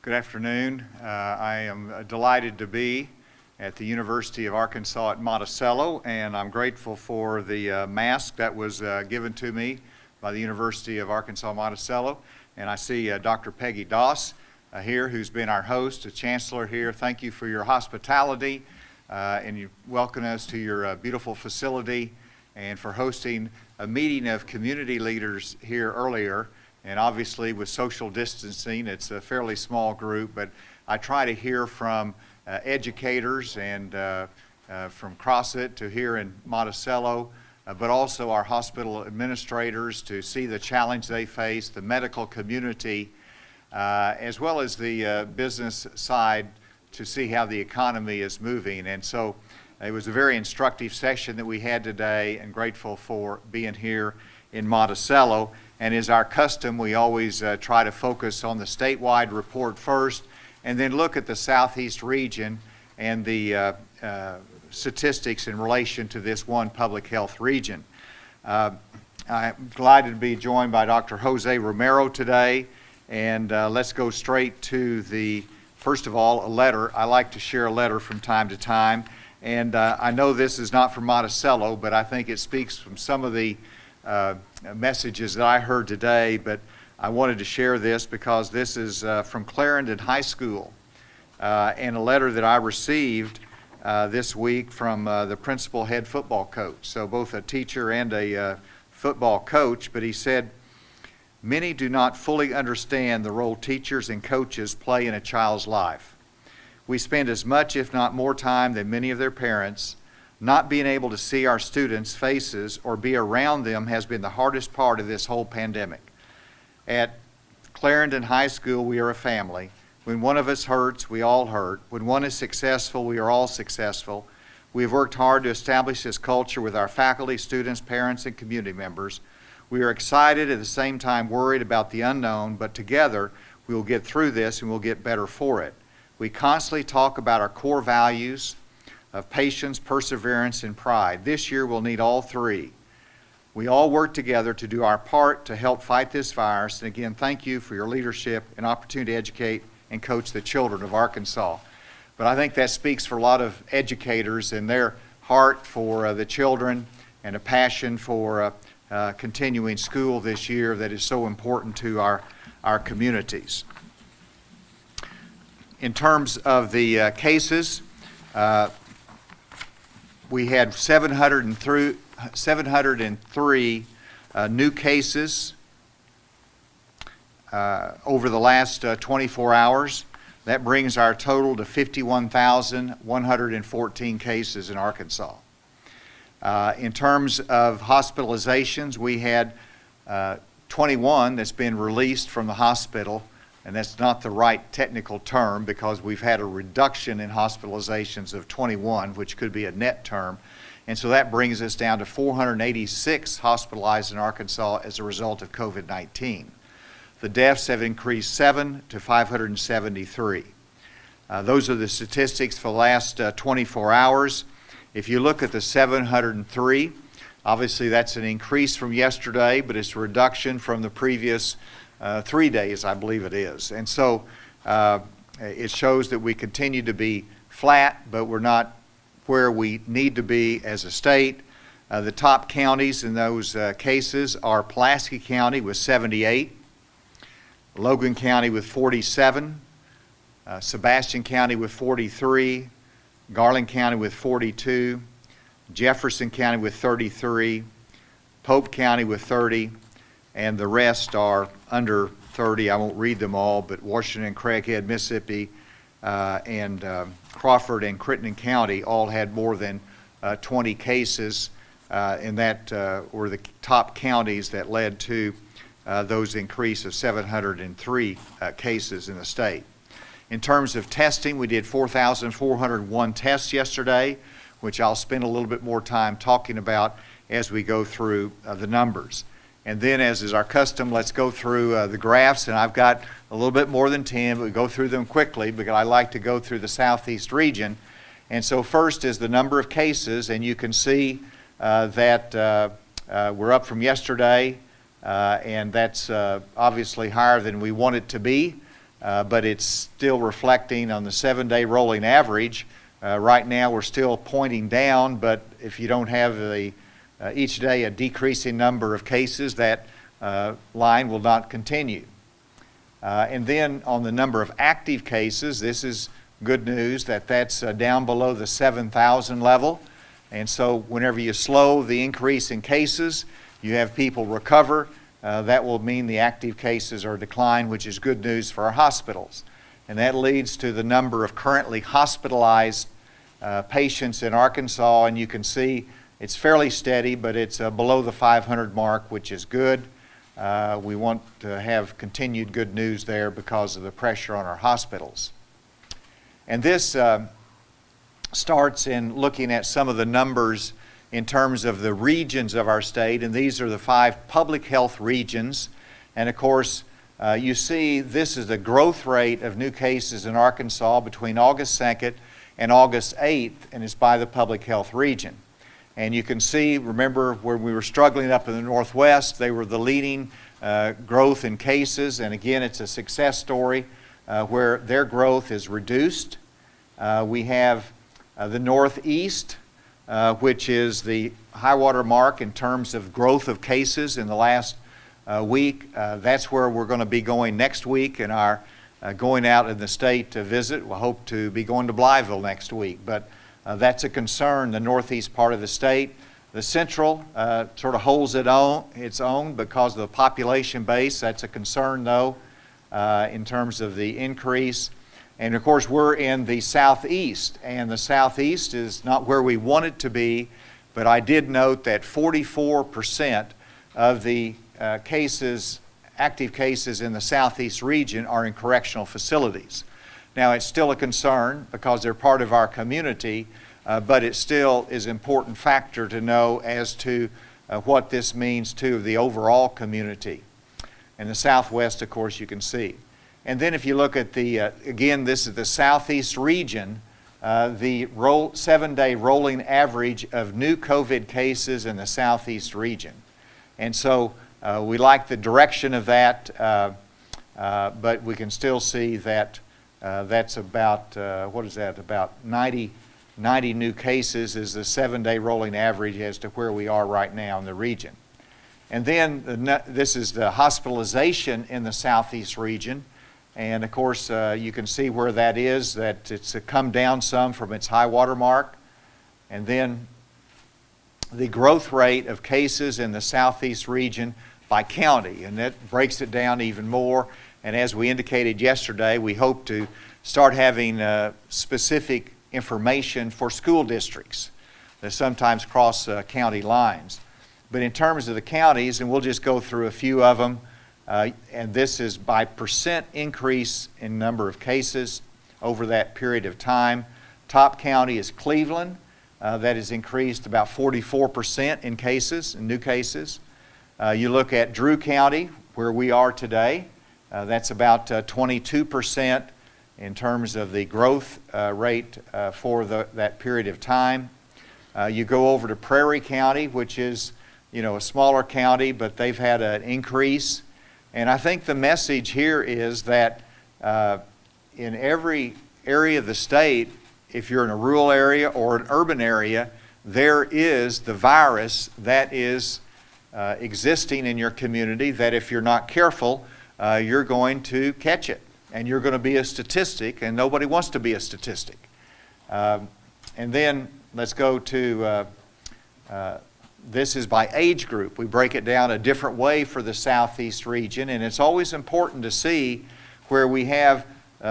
Good afternoon. I am delighted to be at the University of Arkansas at Monticello, and I'm grateful for the mask that was given to me by the University of Arkansas Monticello. And I see Dr. Peggy Doss here, who's been our host, the chancellor here. Thank you for your hospitality, and you welcome us to your beautiful facility, and for hosting a meeting of community leaders here earlier. And obviously with social distancing, it's a fairly small group, but I try to hear from educators and from CrossFit to here in Monticello, but also our hospital administrators to see the challenge they face, the medical community, as well as the business side to see how the economy is moving. And so it was a very instructive session that we had today, and grateful for being here in Monticello. And as our custom, we always try to focus on the statewide report first, and then look at the Southeast region and the statistics in relation to this one public health region. I'm delighted to be joined by Dr. Jose Romero today, and let's go straight to the, first of all, a letter. I like to share a letter from time to time, and I know this is not from Monticello, but I think it speaks from some of the messages that I heard today, but I wanted to share this because this is from Clarendon High School, and a letter that I received this week from the principal head football coach, so both a teacher and a football coach. But he said, "Many do not fully understand the role teachers and coaches play in a child's life. We spend as much, if not more time than many of their parents. Not being able to see our students' faces or be around them has been the hardest part of this whole pandemic. At Clarendon High School, we are a family. When one of us hurts, we all hurt. When one is successful, we are all successful. We have worked hard to establish this culture with our faculty, students, parents, and community members. We are excited, at the same time worried about the unknown, but together we will get through this and we'll get better for it. We constantly talk about our core values of patience, perseverance, and pride. This year we'll need all three. We all work together to do our part to help fight this virus. And again, thank you for your leadership and opportunity to educate and coach the children of Arkansas." But I think that speaks for a lot of educators and their heart for the children, and a passion for continuing school this year that is so important to our communities. In terms of the cases, we had 703 new cases over the last 24 hours. That brings our total to 51,114 cases in Arkansas. In terms of hospitalizations, we had 21 that's been released from the hospital. And that's not the right technical term, because we've had a reduction in hospitalizations of 21, which could be a net term. And so that brings us down to 486 hospitalized in Arkansas as a result of COVID-19. The deaths have increased 7 to 573. Those are the statistics for the last 24 hours. If you look at the 703, obviously that's an increase from yesterday, but it's a reduction from the previous 3 days, I believe it is. And so it shows that we continue to be flat, but we're not where we need to be as a state. The top counties in those cases are Pulaski County with 78, Logan County with 47, Sebastian County with 43, Garland County with 42, Jefferson County with 33, Pope County with 30, and the rest are under 30. I won't read them all, but Washington, Craighead, Mississippi, and Crawford and Crittenden County all had more than 20 cases, and that were the top counties that led to those increase of 703 cases in the state. In terms of testing, we did 4,401 tests yesterday, which I'll spend a little bit more time talking about as we go through the numbers. And then, as is our custom, let's go through the graphs. And I've got a little bit more than 10, but we go through them quickly because I like to go through the Southeast region. And so first is the number of cases, and you can see that we're up from yesterday, and that's obviously higher than we want it to be. but it's still reflecting on the 7-day rolling average. Right now we're still pointing down, but if you don't have each day a decreasing number of cases, that line will not continue. And then on the number of active cases, this is good news that that's down below the 7,000 level. And so whenever you slow the increase in cases, you have people recover. That will mean the active cases are declined, which is good news for our hospitals. And that leads to the number of currently hospitalized patients in Arkansas, and you can see it's fairly steady, but it's below the 500 mark, which is good. We want to have continued good news there because of the pressure on our hospitals. And this starts in looking at some of the numbers in terms of the regions of our state, and these are the 5 public health regions. And of course, you see this is the growth rate of new cases in Arkansas between August 2nd and August 8th, and it's by the public health region. And you can see, remember where we were struggling up in the Northwest, they were the leading growth in cases, and again it's a success story where their growth is reduced. We have the Northeast, which is the high water mark in terms of growth of cases in the last week. That's where we're going to be going next week in our going out in the state to visit. We'll hope to be going to Blytheville next week, but that's a concern, the northeast part of the state. The central sort of holds its own because of the population base. That's a concern though in terms of the increase. And of course we're in the southeast, and the southeast is not where we want it to be, but I did note that 44% of the active cases in the southeast region are in correctional facilities. Now it's still a concern because they're part of our community, but it still is an important factor to know as to what this means to the overall community. In the southwest, of course, you can see. And then if you look at again, this is the southeast region, the 7-day rolling average of new COVID cases in the southeast region. And so we like the direction of that, but we can still see that that's about, what is that, about 90 new cases is the 7-day rolling average as to where we are right now in the region. And then this is the hospitalization in the southeast region. And of course, you can see where that is, that it's come down some from its high water mark. And then the growth rate of cases in the southeast region by county, and that breaks it down even more. And as we indicated yesterday, we hope to start having specific information for school districts that sometimes cross county lines. But in terms of the counties, and we'll just go through a few of them, and this is by percent increase in number of cases over that period of time. Top county is Cleveland. That has increased about 44% in cases, in new cases. You look at Drew County, where we are today. That's about 22% in terms of the growth rate for that period of time. You go over to Prairie County, which is a smaller county, but they've had an increase. And I think the message here is that in every area of the state, if you're in a rural area or an urban area, there is the virus that is existing in your community that if you're not careful, you're going to catch it. And you're going to be a statistic, and nobody wants to be a statistic. And then let's go to, this is by age group. We break it down a different way for the southeast region, and it's always important to see where we have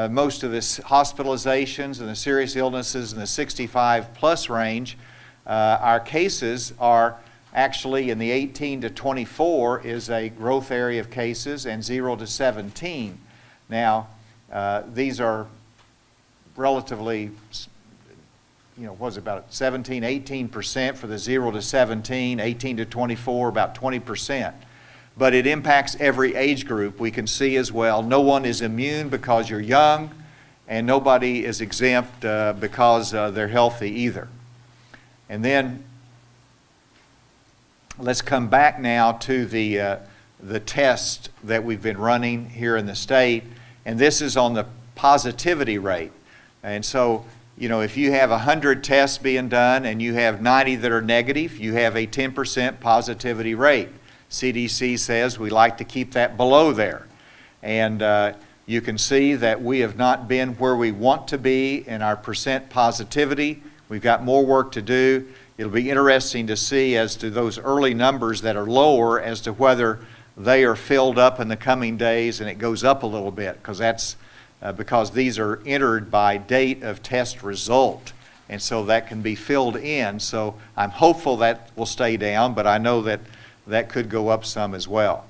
most of the hospitalizations and the serious illnesses in the 65 plus range. Our cases are actually in the 18 to 24 is a growth area of cases, and 0 to 17. Now, these are relatively, what is it, about 17, 18% for the 0 to 17, 18 to 24, about 20%. But it impacts every age group. We can see as well, no one is immune because you're young, and nobody is exempt because they're healthy either. And then let's come back now to the test that we've been running here in the state. And this is on the positivity rate. And so, you know, if you have 100 tests being done and you have 90 that are negative, you have a 10% positivity rate. CDC says we like to keep that below there. And you can see that we have not been where we want to be in our percent positivity. We've got more work to do. It'll be interesting to see as to those early numbers that are lower as to whether they are filled up in the coming days and it goes up a little bit, because that's because these are entered by date of test result, and so that can be filled in. So I'm hopeful that will stay down, but I know that that could go up some as well.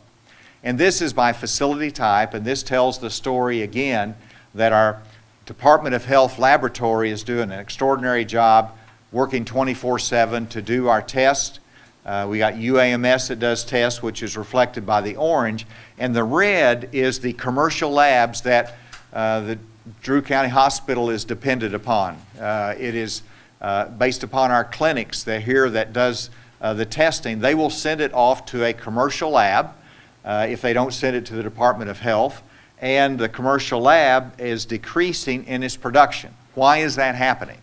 And this is by facility type, and this tells the story again that our Department of Health laboratory is doing an extraordinary job working 24/7 to do our test. We got UAMS that does tests, which is reflected by the orange, and the red is the commercial labs that the Drew County Hospital is dependent upon. It is based upon our clinics that here that does the testing. They will send it off to a commercial lab if they don't send it to the Department of Health, and the commercial lab is decreasing in its production. Why is that happening?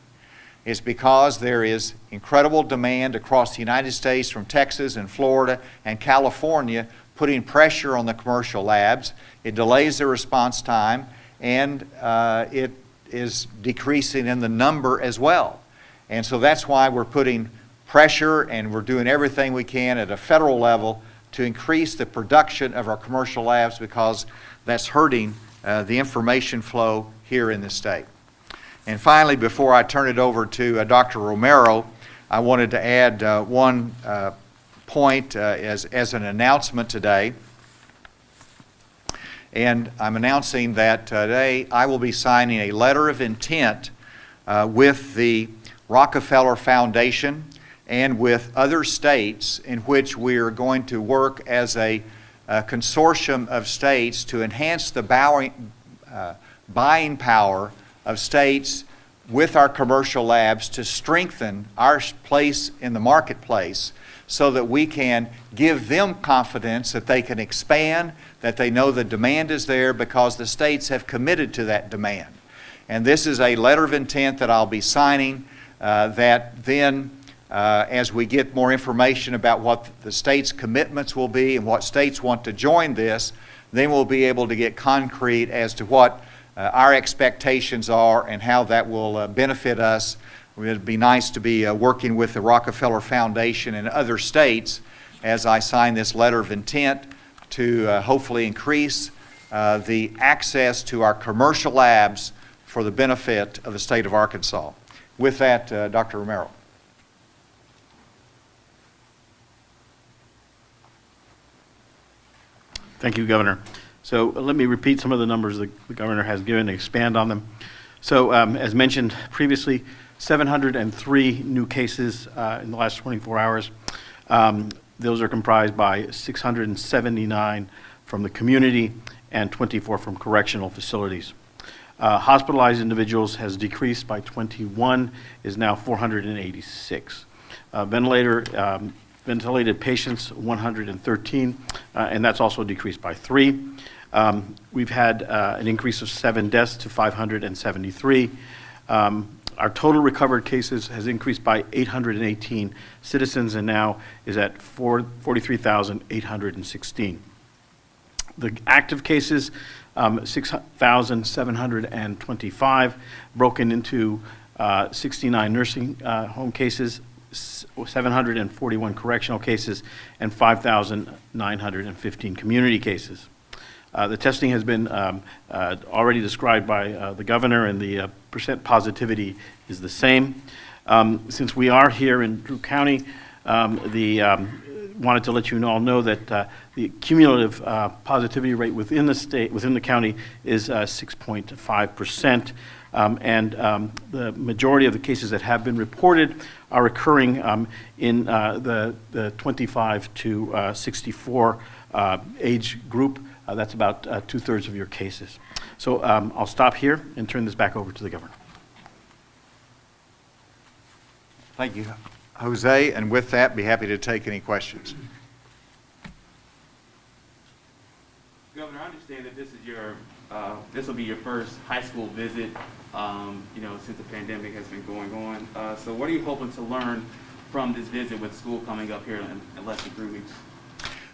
It's because there is incredible demand across the United States from Texas and Florida and California, putting pressure on the commercial labs. It delays the response time, and it is decreasing in the number as well. And so that's why we're putting pressure, and we're doing everything we can at a federal level to increase the production of our commercial labs, because that's hurting the information flow here in the state. And finally, before I turn it over to Dr. Romero, I wanted to add one point as an announcement today. And I'm announcing that today I will be signing a letter of intent with the Rockefeller Foundation and with other states, in which we are going to work as a consortium of states to enhance the buying power of states with our commercial labs, to strengthen our place in the marketplace so that we can give them confidence that they can expand, that they know the demand is there because the states have committed to that demand. And this is a letter of intent that I'll be signing that then as we get more information about what the state's commitments will be and what states want to join this, then we'll be able to get concrete as to what our expectations are and how that will benefit us. It would be nice to be working with the Rockefeller Foundation and other states as I sign this letter of intent to hopefully increase the access to our commercial labs for the benefit of the state of Arkansas. With that, Dr. Romero. Thank you, Governor. So let me repeat some of the numbers the Governor has given and expand on them. So as mentioned previously, 703 new cases in the last 24 hours. Those are comprised by 679 from the community and 24 from correctional facilities. Hospitalized individuals has decreased by 21, is now 486. Ventilated patients, 113, and that's also decreased by 3. We've had an increase of 7 deaths to 573. Our total recovered cases has increased by 818 citizens and now is at 43,816. The active cases, 6,725, broken into 69 nursing home cases, 741 correctional cases, and 5,915 community cases. The testing has been already described by the Governor, and the percent positivity is the same. Since we are here in Drew County, wanted to let you all know that the cumulative positivity rate within the state, within the county, is 6.5%. And the majority of the cases that have been reported are occurring in the 25 to 64 age group. That's about 2/3 of your cases. So I'll stop here and turn this back over to the Governor. Thank you, Jose. And with that, be happy to take any questions. Governor, I understand that this is your this will be your first high school visit, since the pandemic has been going on. So what are you hoping to learn from this visit with school coming up here in less than 3 weeks?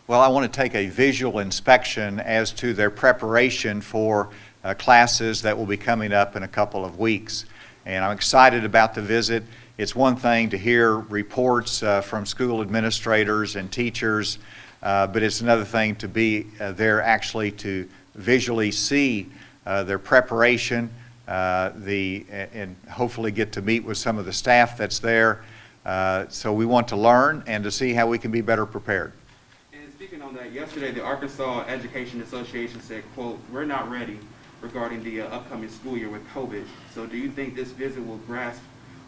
Well, I want to take a visual inspection as to their preparation for classes that will be coming up in a couple of weeks. And I'm excited about the visit. It's one thing to hear reports from school administrators and teachers, but it's another thing to be there actually to visually see their preparation and hopefully get to meet with some of the staff that's there. So we want to learn and to see how we can be better prepared. And speaking on that, yesterday the Arkansas Education Association said, quote, "We're not ready regarding the upcoming school year with COVID." So do you think this visit will grasp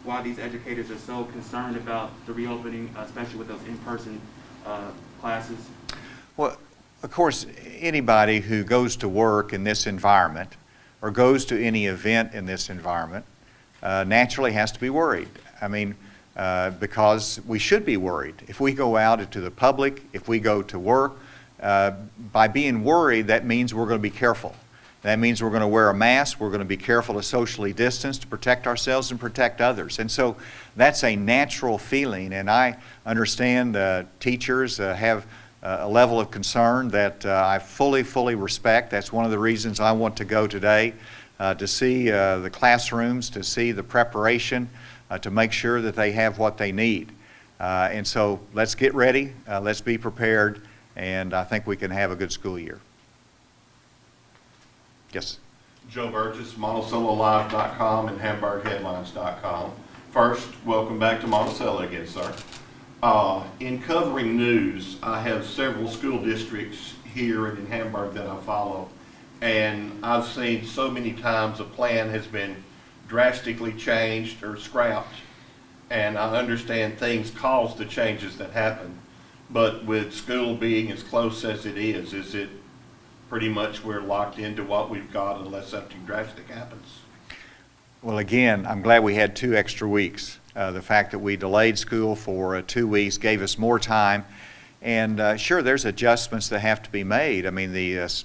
why these educators are so concerned about the reopening, especially with those in-person classes? Well, of course, anybody who goes to work in this environment or goes to any event in this environment naturally has to be worried. I mean, because we should be worried. If we go out into the public, if we go to work, by being worried, that means we're going to be careful. That means we're going to wear a mask, we're going to be careful to socially distance to protect ourselves and protect others. And so that's a natural feeling, and I understand teachers have a level of concern that I fully respect. That's one of the reasons I want to go today, to see the classrooms, to see the preparation, to make sure that they have what they need. And so let's get ready, let's be prepared, and I think we can have a good school year. Yes. Joe Burgess, MonticelloLive.com and HamburgHeadlines.com. First, welcome back to Monticello again, sir. In covering news, I have several school districts here and in Hamburg that I follow, and I've seen so many times a plan has been drastically changed or scrapped, and I understand things cause the changes that happen, but with school being as close as it is it pretty much we're locked into what we've got unless something drastic happens? Well, again, I'm glad we had 2 extra weeks. The fact that we delayed school for 2 weeks gave us more time. And sure, there's adjustments that have to be made. I mean,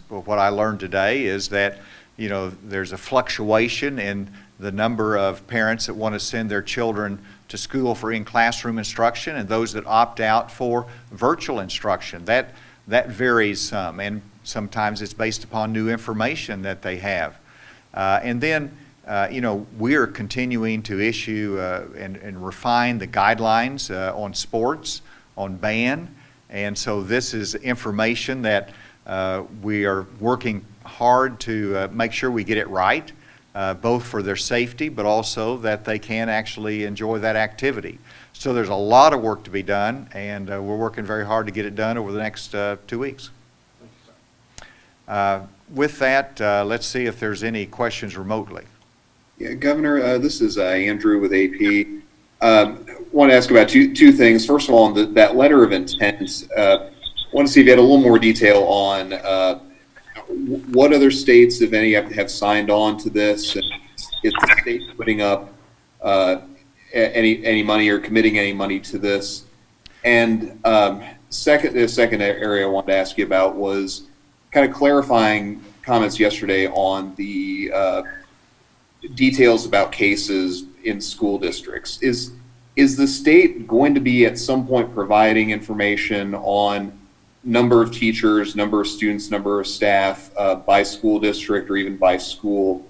what I learned today is that, there's a fluctuation in the number of parents that want to send their children to school for in-classroom instruction and those that opt out for virtual instruction. That varies some, and sometimes it's based upon new information that they have. And then, we are continuing to issue and refine the guidelines on sports, on band, and so this is information that we are working hard to make sure we get it right, both for their safety, but also that they can actually enjoy that activity. So there's a lot of work to be done, and we're working very hard to get it done over the next 2 weeks. With that, let's see if there's any questions remotely. Yeah, Governor, this is Andrew with AP. Want to ask about two things. First of all, on that letter of intent, want to see if you had a little more detail on what other states, if any, have signed on to this, and is the state putting up any money or committing any money to this? And the second area I wanted to ask you about was kind of clarifying comments yesterday on the details about cases in school districts. Is the state going to be at some point providing information on number of teachers, number of students, number of staff by school district or even by school,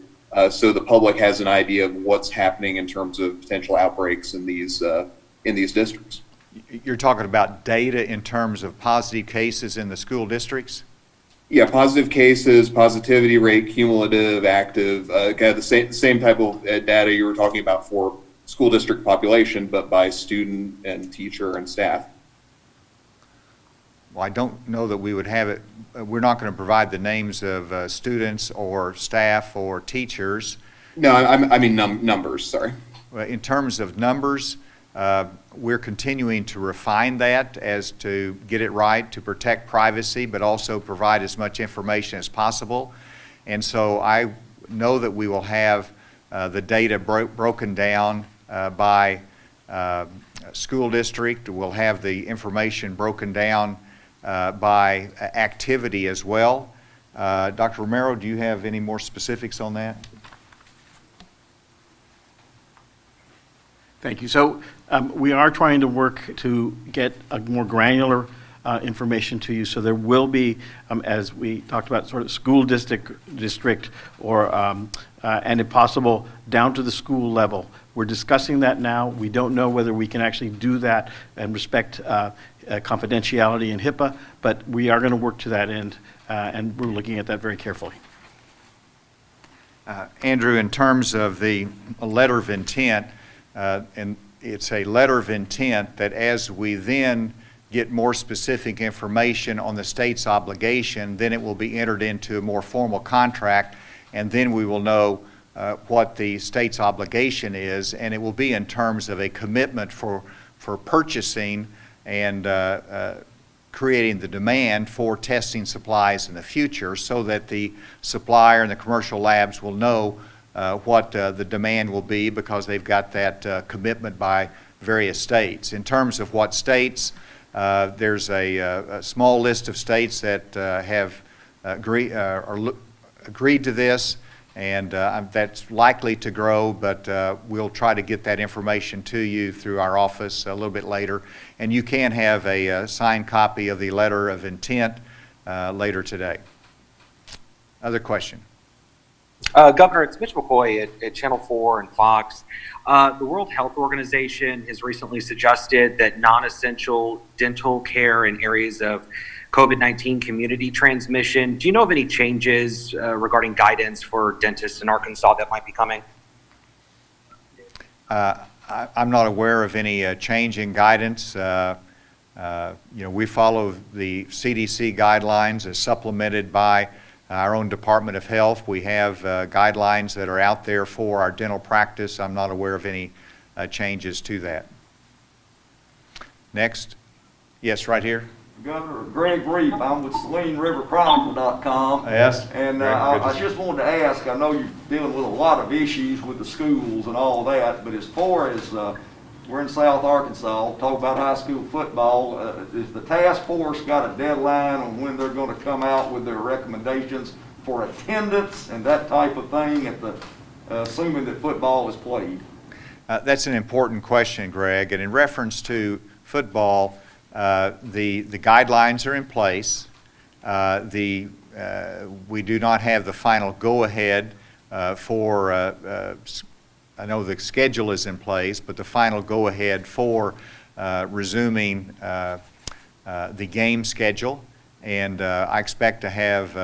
so the public has an idea of what's happening in terms of potential outbreaks in these districts? You're talking about data in terms of positive cases in the school districts? Yeah, positive cases, positivity rate, cumulative, active, kind of the same type of data you were talking about for school district population, but by student and teacher and staff. Well, I don't know that we would have it. We're not going to provide the names of students or staff or teachers. No, I mean numbers, sorry. In terms of numbers, we're continuing to refine that as to get it right, to protect privacy, but also provide as much information as possible. And so I know that we will have the data broken down by school district. We'll have the information broken down by activity as well. Dr. Romero, do you have any more specifics on that? Thank you. So we are trying to work to get a more granular information to you. So there will be, as we talked about, sort of school district or, and if possible, down to the school level. We're discussing that now. We don't know whether we can actually do that and respect confidentiality and HIPAA, but we are going to work to that end, and we're looking at that very carefully. Andrew, in terms of the letter of intent, and it's a letter of intent that as we then get more specific information on the state's obligation, then it will be entered into a more formal contract, and then we will know what the state's obligation is, and it will be in terms of a commitment for purchasing and creating the demand for testing supplies in the future, so that the supplier and the commercial labs will know what the demand will be, because they've got that commitment by various states. In terms of what states, there's a small list of states that have agreed to this, and that's likely to grow, but we'll try to get that information to you through our office a little bit later. And you can have a signed copy of the letter of intent later today. Other question? Governor, it's Mitch McCoy at Channel 4 and Fox. The World Health Organization has recently suggested that non-essential dental care in areas of COVID-19 community transmission. Do you know of any changes regarding guidance for dentists in Arkansas that might be coming? I'm not aware of any change in guidance. We follow the CDC guidelines as supplemented by our own Department of Health. We have guidelines that are out there for our dental practice. I'm not aware of any changes to that. Next. Yes, right here. Governor Greg Reap, I'm with SalineRiverChronicle.com. Yes. And Greg, I just wanted to ask, I know you're dealing with a lot of issues with the schools and all that, but as far as we're in South Arkansas, talk about high school football, is the task force got a deadline on when they're going to come out with their recommendations for attendance and that type of thing, at the, assuming that football is played? That's an important question, Greg. And in reference to football, the guidelines are in place. We do not have the final go-ahead for, I know the schedule is in place, but the final go-ahead for resuming the game schedule. And I expect to have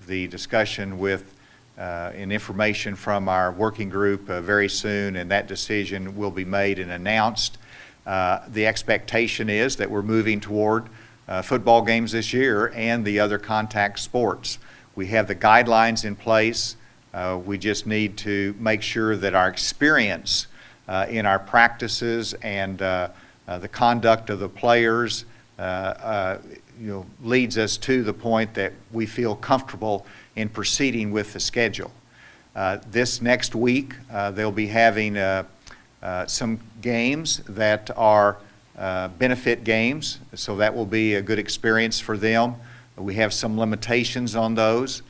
the discussion with and information from our working group very soon, and that decision will be made and announced. The expectation is that we're moving toward football games this year and the other contact sports. We have the guidelines in place. We just need to make sure that our experience in our practices and the conduct of the players leads us to the point that we feel comfortable in proceeding with the schedule. This next week, they'll be having some games that are benefit games, so that will be a good experience for them. We have some limitations on those.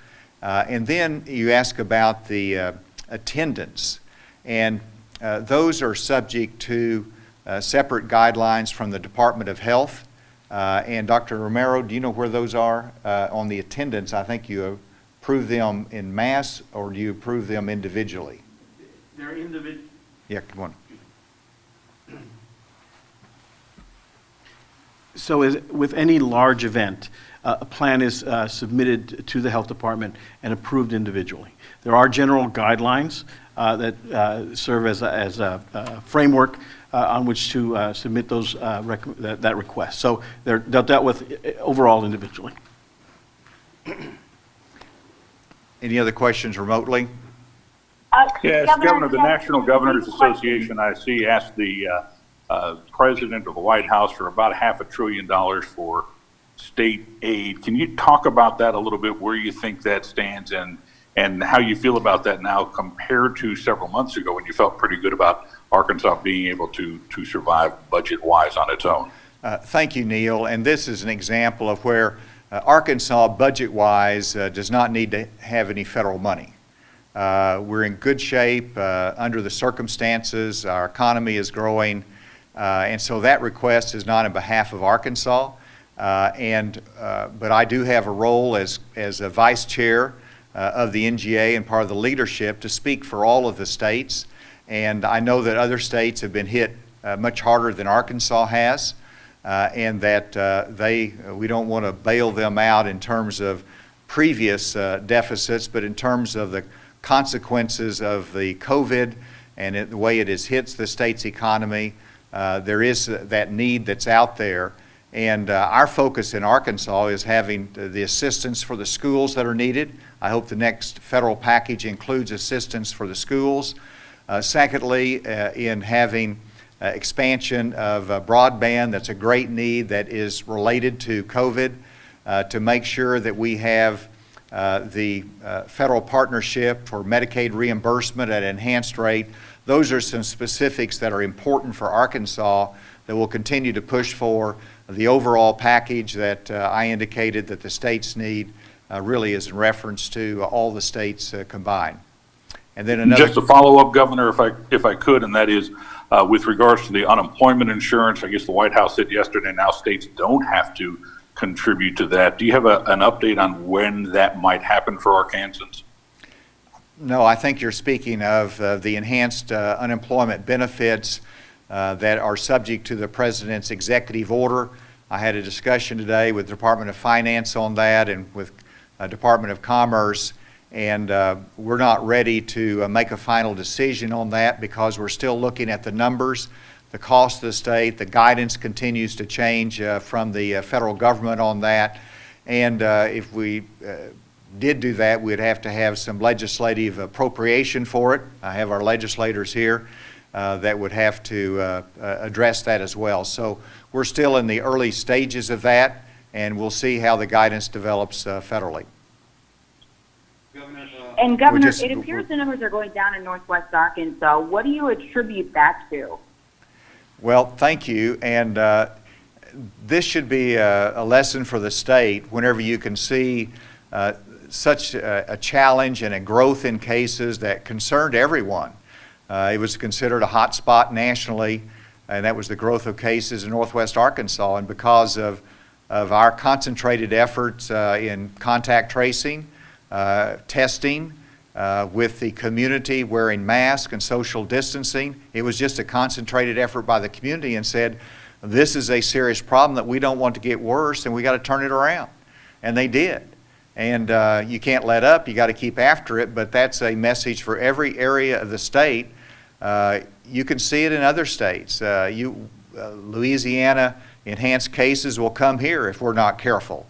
And then you ask about the attendance, and those are subject to separate guidelines from the Department of Health. And Dr. Romero, do you know where those are on the attendance? I think you approve them in mass, or do you approve them individually? They're individual. Yeah, come on. So as with any large event, a plan is submitted to the health department and approved individually. There are general guidelines that serve as a framework on which to submit those that request. So they're dealt with overall individually. Any other questions remotely? Yes, Governor, the National Governors Association, I see, asked the President of the White House for about $500 billion for state aid. Can you talk about that a little bit, where you think that stands and how you feel about that now compared to several months ago when you felt pretty good about Arkansas being able to survive budget-wise on its own? Thank you, Neil. And this is an example of where Arkansas, budget-wise, does not need to have any federal money. We're in good shape under the circumstances. Our economy is growing, and so that request is not on behalf of Arkansas. But I do have a role as a vice chair of the NGA and part of the leadership to speak for all of the states. And I know that other states have been hit much harder than Arkansas has, and that we don't want to bail them out in terms of previous deficits, but in terms of the consequences of the COVID and the way it has hit the state's economy. There is that need that's out there. And our focus in Arkansas is having the assistance for the schools that are needed. I hope the next federal package includes assistance for the schools. Secondly, in having expansion of broadband, that's a great need that is related to COVID, to make sure that we have the federal partnership for Medicaid reimbursement at an enhanced rate. Those are some specifics that are important for Arkansas that we'll continue to push for. The overall package that I indicated that the states need really is in reference to all the states combined. And then another. Just a follow-up, Governor, if I could, and that is with regards to the unemployment insurance. I guess the White House said yesterday now states don't have to contribute to that. Do you have an update on when that might happen for Arkansans? No, I think you're speaking of the enhanced unemployment benefits that are subject to the President's executive order. I had a discussion today with the Department of Finance on that and with Department of Commerce, and we're not ready to make a final decision on that because we're still looking at the numbers, the cost of the state. The guidance continues to change from the federal government on that, and if we did do that, we'd have to have some legislative appropriation for it. I have our legislators here that would have to address that as well. So we're still in the early stages of that, and we'll see how the guidance develops federally. Governor, it appears the numbers are going down in Northwest Arkansas. What do you attribute that to? Well, thank you. And this should be a lesson for the state whenever you can see such a challenge and a growth in cases that concerned everyone. It was considered a hot spot nationally, and that was the growth of cases in Northwest Arkansas. And because of our concentrated efforts in contact tracing, testing, with the community wearing masks and social distancing, it was just a concentrated effort by the community and said, this is a serious problem that we don't want to get worse and we got to turn it around. And they did. And you can't let up, you got to keep after it, but that's a message for every area of the state. You can see it in other states. Louisiana, enhanced cases will come here if we're not careful.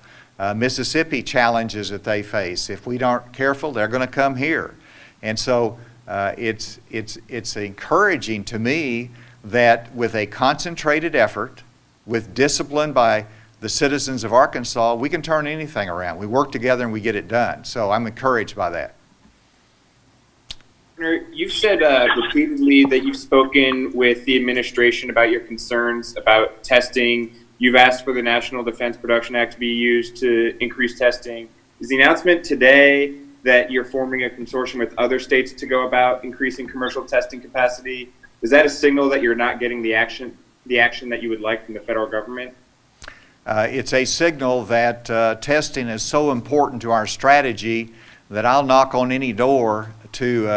Mississippi, challenges that they face. If we aren't careful, they're going to come here. And so it's encouraging to me that with a concentrated effort, with discipline by the citizens of Arkansas, we can turn anything around. We work together and we get it done. So I'm encouraged by that. You've said repeatedly that you've spoken with the administration about your concerns about testing. You've asked for the National Defense Production Act to be used to increase testing. Is the announcement today that you're forming a consortium with other states to go about increasing commercial testing capacity? Is that a signal that you're not getting the action that you would like from the federal government? It's a signal that testing is so important to our strategy that I'll knock on any door to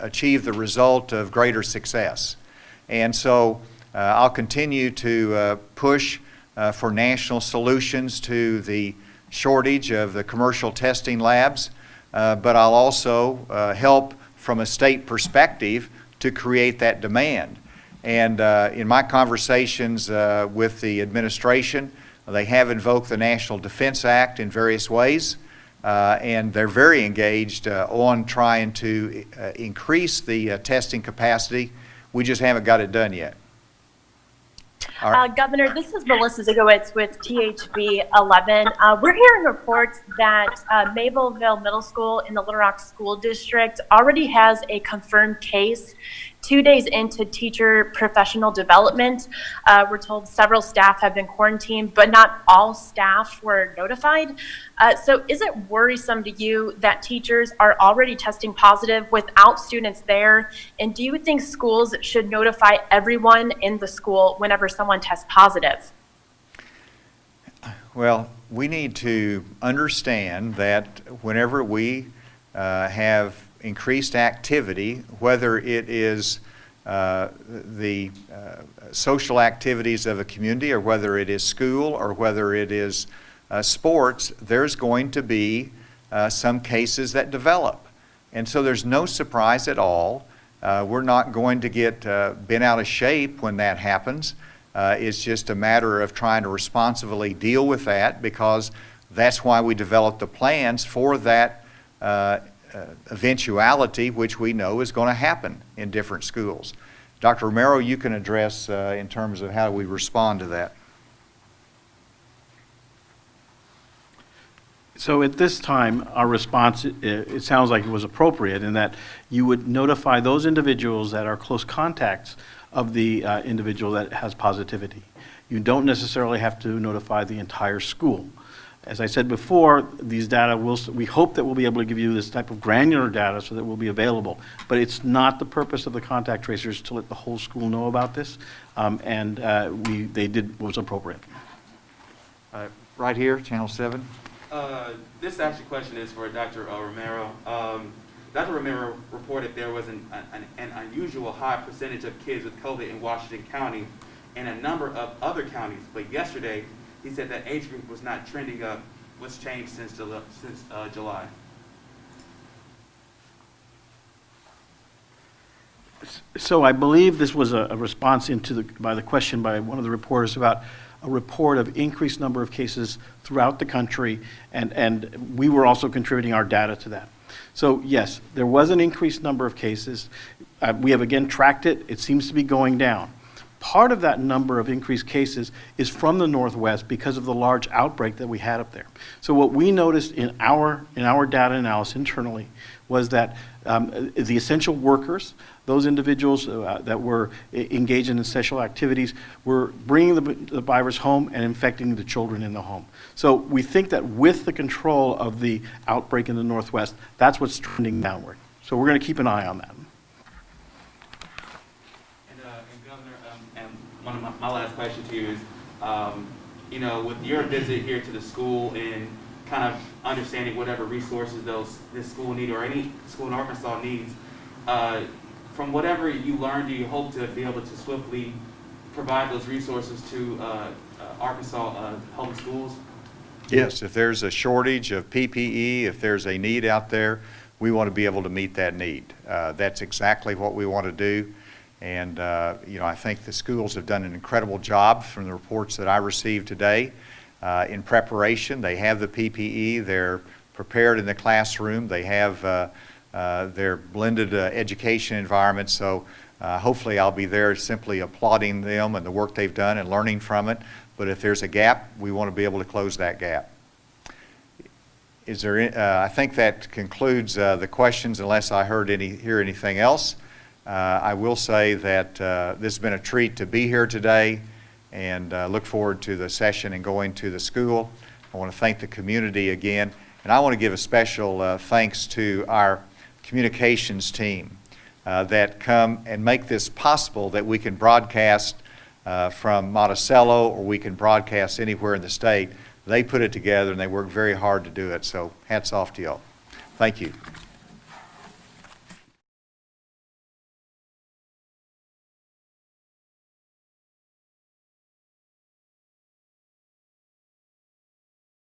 achieve the result of greater success. And so I'll continue to push for national solutions to the shortage of the commercial testing labs, but I'll also help from a state perspective to create that demand. And in my conversations with the administration, they have invoked the National Defense Act in various ways, and they're very engaged on trying to increase the testing capacity. We just haven't got it done yet. Governor, this is Melissa Zigowitz with THB 11. We're hearing reports that Mableville Middle School in the Little Rock School District already has a confirmed case 2 days into teacher professional development. We're told several staff have been quarantined, but not all staff were notified. So is it worrisome to you that teachers are already testing positive without students there? And do you think schools should notify everyone in the school whenever someone tests positive? Well, we need to understand that whenever we have increased activity, whether it is the social activities of a community, or whether it is school, or whether it is sports, there's going to be some cases that develop. And so there's no surprise at all. We're not going to get bent out of shape when that happens. It's just a matter of trying to responsibly deal with that, because that's why we developed the plans for that eventuality, which we know is going to happen in different schools. Dr. Romero, you can address in terms of how we respond to that. So at this time, our response, it sounds like it was appropriate in that you would notify those individuals that are close contacts of the individual that has positivity. You don't necessarily have to notify the entire school. As I said before, these data we hope that we'll be able to give you this type of granular data so that will be available. But it's not the purpose of the contact tracers to let the whole school know about this, and they did what was appropriate. Right here, Channel 7. This actually question is for Dr. Romero. Dr. Romero reported there was an unusual high percentage of kids with COVID in Washington County and a number of other counties. But yesterday, he said that age group was not trending up. What's changed since July? So I believe this was a response by the question by one of the reporters about a report of increased number of cases throughout the country, and we were also contributing our data to that. So yes, there was an increased number of cases. We have again tracked it. It seems to be going down. Part of that number of increased cases is from the Northwest because of the large outbreak that we had up there. So what we noticed in our data analysis internally was that the essential workers, those individuals that were engaged in essential activities, were bringing the virus home and infecting the children in the home. So we think that with the control of the outbreak in the Northwest, that's what's trending downward. So we're going to keep an eye on that. One of my last question to you is, you know, with your visit here to the school and kind of understanding whatever resources this school need or any school in Arkansas needs, from whatever you learned, do you hope to be able to swiftly provide those resources to Arkansas public schools? Yes, if there's a shortage of PPE, if there's a need out there, we want to be able to meet that need. That's exactly what we want to do. And, you know, I think the schools have done an incredible job from the reports that I received today in preparation. They have the PPE. They're prepared in the classroom. They have their blended education environment. So hopefully I'll be there simply applauding them and the work they've done and learning from it. But if there's a gap, we want to be able to close that gap. Is there? I think that concludes the questions unless I hear anything else. I will say that this has been a treat to be here today, and look forward to the session and going to the school. I want to thank the community again, and I want to give a special thanks to our communications team that come and make this possible, that we can broadcast from Monticello or we can broadcast anywhere in the state. They put it together and they work very hard to do it, so hats off to y'all. Thank you.